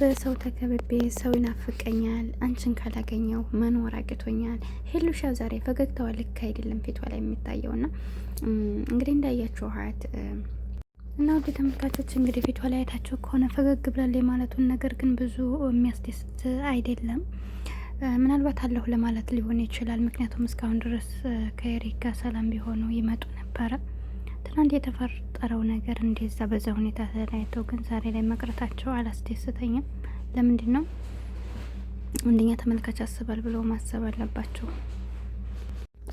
በሰው ተከብቤ ሰው ይናፍቀኛል፣ አንቺን ካላገኘው መኖር አቅቶኛል። ሄሉሻ ዛሬ ፈገግታዋ ልክ አይደለም ፊቷ ላይ የሚታየው ና እንግዲህ እንዳያችኋት እና ውድ ተመልካቾች እንግዲህ ፊቷ ላይ አይታችሁ ከሆነ ፈገግ ብላለች ማለቱን፣ ነገር ግን ብዙ የሚያስደስት አይደለም። ምናልባት አለሁ ለማለት ሊሆን ይችላል። ምክንያቱም እስካሁን ድረስ ከኤሪክ ጋር ሰላም ቢሆኑ ይመጡ ነበረ። ትናንት የተፈጠረው ነገር እንደዛ በዛ ሁኔታ ተለያይተው ግን ዛሬ ላይ መቅረታቸው አላስደስተኝም። ለምንድን ነው? አንደኛ ተመልካች ያስባል ብለው ማሰብ አለባቸው።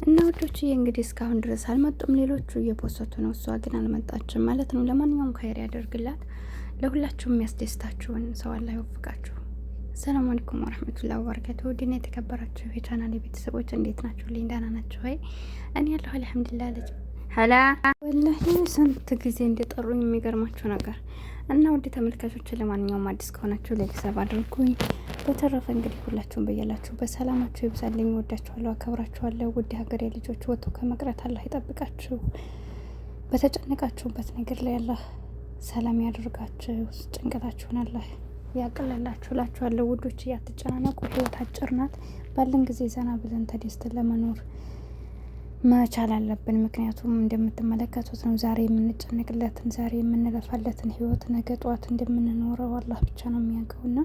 እና ወዶች እንግዲህ እስካሁን ድረስ አልመጡም። ሌሎቹ እየፖሰቱ ነው፣ እሷ ግን አልመጣችም ማለት ነው። ለማንኛውም ከይር ያደርግላት። ለሁላችሁም የሚያስደስታችሁን ሰው አላህ ይወፍቃችሁ። ሰላም አለይኩም ወራህመቱላሂ ወበረካቱሁ። ውድና የተከበራችሁ የቻናል ቤተሰቦች እንዴት ናችሁ? ልኝ ደህና ናችሁ ወይ? እኔ ያለሁ አልሐምዱሊላህ። ልጅ ሀላ ወላሂ ስንት ጊዜ እንደጠሩኝ የሚገርማችሁ ነገር እና ውድ ተመልካቾች፣ ለማንኛውም አዲስ ከሆናችሁ ላይክ ሰብ አድርጉኝ። በተረፈ እንግዲህ ሁላችሁም በያላችሁ በሰላማችሁ ይብዛልኝ። ወዳችኋለሁ፣ አከብራችኋለሁ። ውድ ሀገሬ ልጆች ወጥቶ ከመቅረት አላህ ይጠብቃችሁ። በተጨነቃችሁበት ነገር ላይ አላህ ሰላም ያደርጋችሁ። ጭንቀታችሁን አላህ ያቀለላችሁ እላችኋለሁ። ውዶች እያትጨናነቁ፣ ህይወት አጭር ናት። ባለን ጊዜ ዘና ብለን ተደስተን ለመኖር መቻል አለብን። ምክንያቱም እንደምትመለከቱት ነው ዛሬ የምንጨነቅለትን ዛሬ የምንለፋለትን ህይወት ነገ ጠዋት እንደምንኖረው አላህ ብቻ ነው የሚያውቀው። ና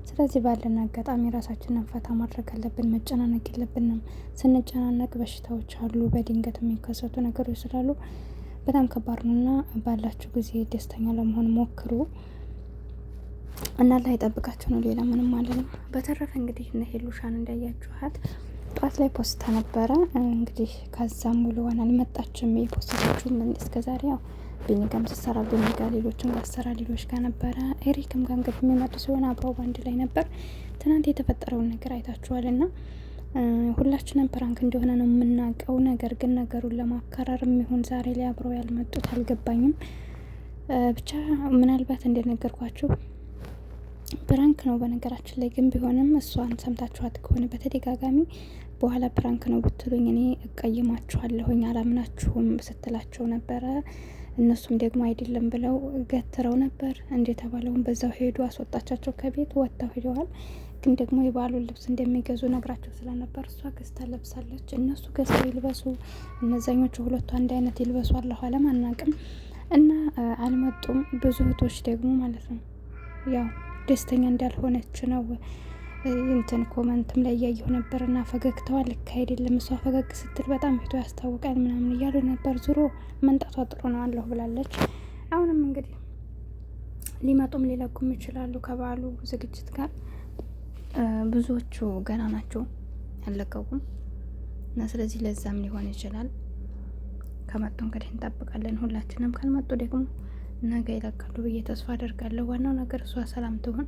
ስለዚህ ባለን አጋጣሚ ራሳችንን ፈታ ማድረግ አለብን። መጨናነቅ የለብንም። ስንጨናነቅ በሽታዎች አሉ፣ በድንገት የሚከሰቱ ነገሮች ስላሉ በጣም ከባድ ነው። ና ባላችሁ ጊዜ ደስተኛ ለመሆን ሞክሩ እና አላህ ይጠብቃችሁ ነው። ሌላ ምንም አለንም። በተረፈ እንግዲህ እነ ሄሉሻን እንዳያችኋት ጠዋት ላይ ፖስታ ነበረ። እንግዲህ ከዛም ውሎዋን አልመጣችም። የፖስታችሁም እስከ ዛሬ ያው ቢኒጋም ስሰራ ቢኒጋ ሌሎችም ጋር ሌሎች ጋር ነበረ። ኤሪክም ጋር እንግዲህ የሚመጡ ሲሆን አብረው ባንድ ላይ ነበር። ትናንት የተፈጠረውን ነገር አይታችኋል። ና ሁላችንም ፕራንክ እንደሆነ ነው የምናውቀው። ነገር ግን ነገሩን ለማካረር የሚሆን ዛሬ ላይ አብረው ያልመጡት አልገባኝም። ብቻ ምናልባት እንደነገርኳችሁ ፕራንክ ነው በነገራችን ላይ ግን ቢሆንም እሷን ሰምታችኋት ከሆነ በተደጋጋሚ በኋላ ፕራንክ ነው ብትሉኝ እኔ እቀይማችኋለሁኝ አላምናችሁም ስትላቸው ነበረ። እነሱም ደግሞ አይደለም ብለው ገትረው ነበር። እንደተባለውን በዛው ሄዱ፣ አስወጣቻቸው ከቤት ወጥተው ሄደዋል። ግን ደግሞ የባሉን ልብስ እንደሚገዙ ነግራቸው ስለነበር እሷ ገዝታ ለብሳለች። እነሱ ገዝተው ይልበሱ፣ እነዛኞቹ ሁለቱ አንድ አይነት ይልበሱ፣ አለሁ አለም አናቅም። እና አልመጡም። ብዙ እህቶች ደግሞ ማለት ነው ያው ደስተኛ እንዳልሆነች ነው እንትን ኮመንትም ላይ እያየሁ ነበር። እና ፈገግታዋ ልክ አይደለም፣ እሷ ፈገግ ስትል በጣም ፊቷ ያስታውቃል ምናምን እያሉ ነበር። ዙሮ መንጣቷ ጥሩ ነው አለሁ ብላለች። አሁንም እንግዲህ ሊመጡም ሊለቁም ይችላሉ ከበዓሉ ዝግጅት ጋር። ብዙዎቹ ገና ናቸው አልለቀቁም። እና ስለዚህ ለዛም ሊሆን ይችላል። ከመጡ እንግዲህ እንጠብቃለን ሁላችንም። ካልመጡ ደግሞ ነገ ይለቃሉ ብዬ ተስፋ አደርጋለሁ። ዋናው ነገር እሷ ሰላም ትሆን።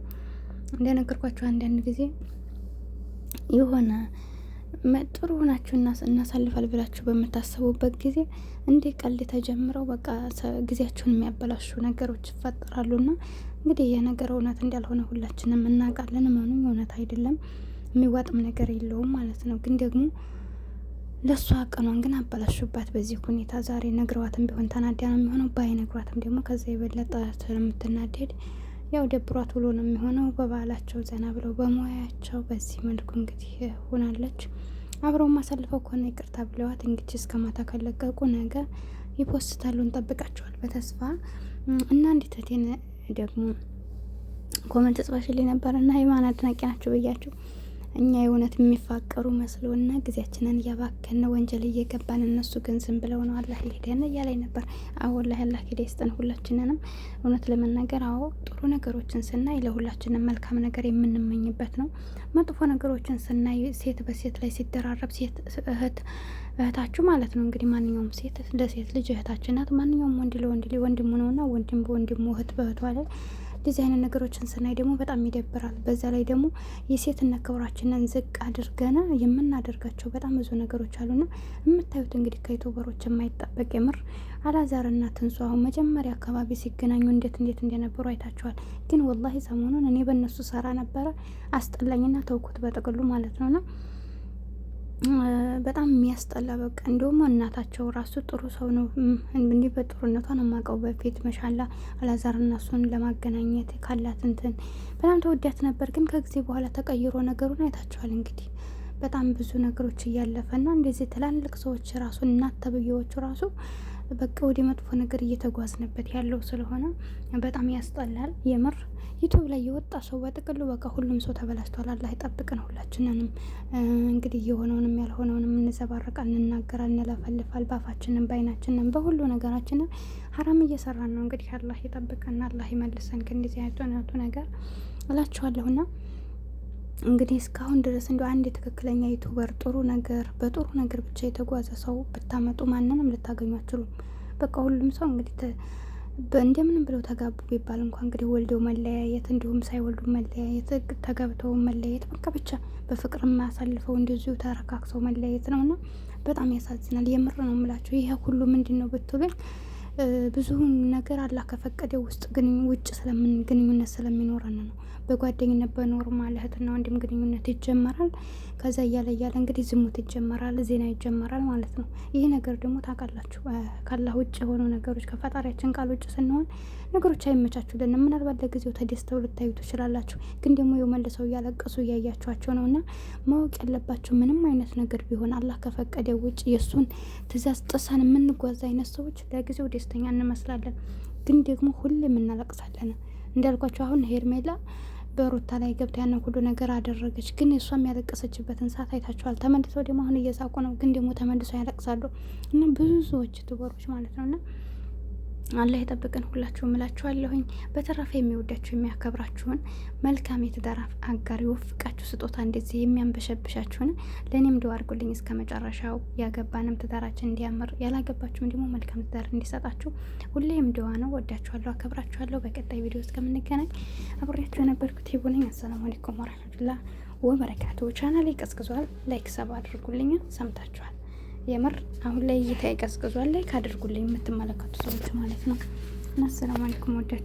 እንደነገርኳችሁ አንዳንድ ጊዜ የሆነ ጥሩ ሆናችሁ እናሳልፋል ብላችሁ በምታስቡበት ጊዜ እንደ ቀልድ ተጀምረው በቃ ጊዜያችሁን የሚያበላሹ ነገሮች ይፈጠራሉና እንግዲህ የነገር እውነት እንዳልሆነ ሁላችንም እናውቃለን። ምንም እውነት አይደለም፣ የሚዋጥም ነገር የለውም ማለት ነው። ግን ደግሞ ለሷ ቀኗን ግን አበላሹባት በዚህ ሁኔታ። ዛሬ ነግረዋትም ቢሆን ተናዳ ነው የሚሆነው። ባይነግሯትም ደግሞ ከዛ የበለጠ ስለምትናደድ ያው ደብሯት ውሎ ነው የሚሆነው። በባህላቸው ዘና ብለው በሙያቸው በዚህ መልኩ እንግዲህ ሆናለች። አብረው ማሳልፈው ከሆነ ይቅርታ ብለዋት እንግዲህ እስከ ማታ ከለቀቁ ነገ ይፖስታሉ። እንጠብቃቸዋል በተስፋ እና እንዴት እቴን ደግሞ ኮመንት ጽፋሽልኝ ነበር እና የማን አድናቂ ናቸው ብያችሁ እኛ የእውነት የሚፋቀሩ መስሎና ጊዜያችንን እያባከን ወንጀል እየገባን እነሱ ግን ዝም ብለው ነው አላህ ሊሄደን እያለኝ ነበር። አሁን ላይ አላህ ሂደ ይስጠን ሁላችንንም። እውነት ለመናገር አዎ ጥሩ ነገሮችን ስናይ ለሁላችንም መልካም ነገር የምንመኝበት ነው። መጥፎ ነገሮችን ስናይ ሴት በሴት ላይ ሲደራረብ ሴት እህታችሁ ማለት ነው እንግዲህ ማንኛውም ሴት ለሴት ልጅ እህታችን ናት። ማንኛውም ወንድ ለወንድ ወንድሙ ነውና ወንድም በወንድሙ እህት በእህቷ ላይ እንደዚህ አይነት ነገሮችን ስናይ ደግሞ በጣም ይደብራል። በዛ ላይ ደግሞ የሴትነት ክብራችንን ዝቅ አድርገን የምናደርጋቸው በጣም ብዙ ነገሮች አሉና የምታዩት እንግዲህ ከዩቱበሮች የማይጠበቅ የምር አላዛርና ትንሱ አሁን መጀመሪያ አካባቢ ሲገናኙ እንዴት እንደነበሩ አይታችኋል። ግን ወላሂ ሰሞኑን እኔ በእነሱ ሰራ ነበረ አስጠላኝና ተውኩት በጥቅሉ ማለት ነውና በጣም የሚያስጠላ በቃ እንደውም እናታቸው ራሱ ጥሩ ሰው ነው። እንዲህ በጥሩነቷ ነው የማውቀው በፊት መሻላ አላዛር እና እሱን ለማገናኘት ካላት እንትን በጣም ተወዳት ነበር። ግን ከጊዜ በኋላ ተቀይሮ ነገሩን አይታችኋል እንግዲህ በጣም ብዙ ነገሮች እያለፈና እንደዚህ ትላልቅ ሰዎች ራሱ እናት ተብዬዎቹ ራሱ በቃ ወደ መጥፎ ነገር እየተጓዝንበት ያለው ስለሆነ በጣም ያስጠላል። የምር ዩቱብ ላይ የወጣ ሰው በጥቅሉ በቃ ሁሉም ሰው ተበላሽቷል። አላህ ይጠብቅን ሁላችንንም። እንግዲህ የሆነውንም ያልሆነውንም እንዘባረቃል፣ እንናገራል፣ እንለፈልፋል፣ ባፋችንም በአይናችንም በሁሉ ነገራችንን ሀራም እየሰራን ነው። እንግዲህ አላህ ይጠብቀን፣ አላህ ይመልሰን ከእንደዚህ አይነቱ ነገር እላችኋለሁና እንግዲህ እስካሁን ድረስ እንደ አንድ የትክክለኛ ዩቱበር ጥሩ ነገር በጥሩ ነገር ብቻ የተጓዘ ሰው ብታመጡ ማንንም ልታገኙ አትችሉም። በቃ ሁሉም ሰው እንግዲህ እንደምንም ብለው ተጋቡ ቢባል እንኳን እንግዲህ ወልደው መለያየት፣ እንዲሁም ሳይወልዱ መለያየት፣ ተጋብተው መለያየት፣ በቃ ብቻ በፍቅር ማሳልፈው እንደዚሁ ተረካክሰው መለያየት ነው እና በጣም ያሳዝናል። የምር ነው የምላችሁ። ይሄ ሁሉ ምንድን ነው ብትሉኝ ብዙ ነገር አላህ ከፈቀደው ውስጥ ውጭ ግንኙነት ስለሚኖረን ነው። በጓደኝነት በኖርማል እህትና ወንድም ግንኙነት ይጀመራል። ከዛ እያለ እንግዲህ ዝሙት ይጀመራል፣ ዜና ይጀመራል ማለት ነው። ይህ ነገር ደግሞ ታውቃላችሁ ካላህ ውጭ የሆኑ ነገሮች ከፈጣሪያችን ቃል ውጭ ስንሆን ነገሮች አይመቻቹልንም። ምናልባት ለጊዜው ተደስተው ልታዩ ትችላላችሁ፣ ግን ደግሞ የመልሰው እያለቀሱ እያያችኋቸው ነው። እና ማወቅ ያለባቸው ምንም አይነት ነገር ቢሆን አላህ ከፈቀደው ውጭ የእሱን ትእዛዝ ጥሰን የምንጓዝ አይነት ሰዎች ለጊዜው ደስተኛ እንመስላለን፣ ግን ደግሞ ሁሌም እናለቅሳለን። እንዳልኳቸው አሁን ሄርሜላ በሩታ ላይ ገብታ ያንን ሁሉ ነገር አደረገች፣ ግን እሷም ያለቀሰችበትን ሰዓት አይታችኋል። ተመልሰው ደግሞ አሁን እየሳቁ ነው፣ ግን ደግሞ ተመልሰው ያለቅሳሉ። እና ብዙ ሰዎች ዩቱበሮች ማለት ነው እና አላህ የጠብቀን ሁላችሁም እላችኋለሁኝ። በተረፈ የሚወዳችሁ የሚያከብራችሁን መልካም የትዳር አጋር ይወፍቃችሁ። ስጦታ እንደዚህ የሚያንበሸብሻችሁን ለእኔም ድዋ አድርጉልኝ እስከ መጨረሻው። ያገባንም ትዳራችን እንዲያምር፣ ያላገባችሁም ደግሞ መልካም ትዳር እንዲሰጣችሁ ሁሌም ድዋ ነው። ወዳችኋለሁ፣ አከብራችኋለሁ። በቀጣይ ቪዲዮ እስከምንገናኝ አብሬያችሁ የነበርኩት ሂቡነኝ። አሰላሙ አለይኩም ወረህመቱላህ ወበረካቱ። ቻናሌ ቀዝቅዟል፣ ላይክ ሰብ አድርጉልኝ። ሰምታችኋል። የምር አሁን ላይ እይታ ይቀዝቅዟል። ላይክ አድርጉልኝ የምትመለከቱ ሰዎች ማለት ነው። እና አሰላሙ አለይኩም ወዳችሁ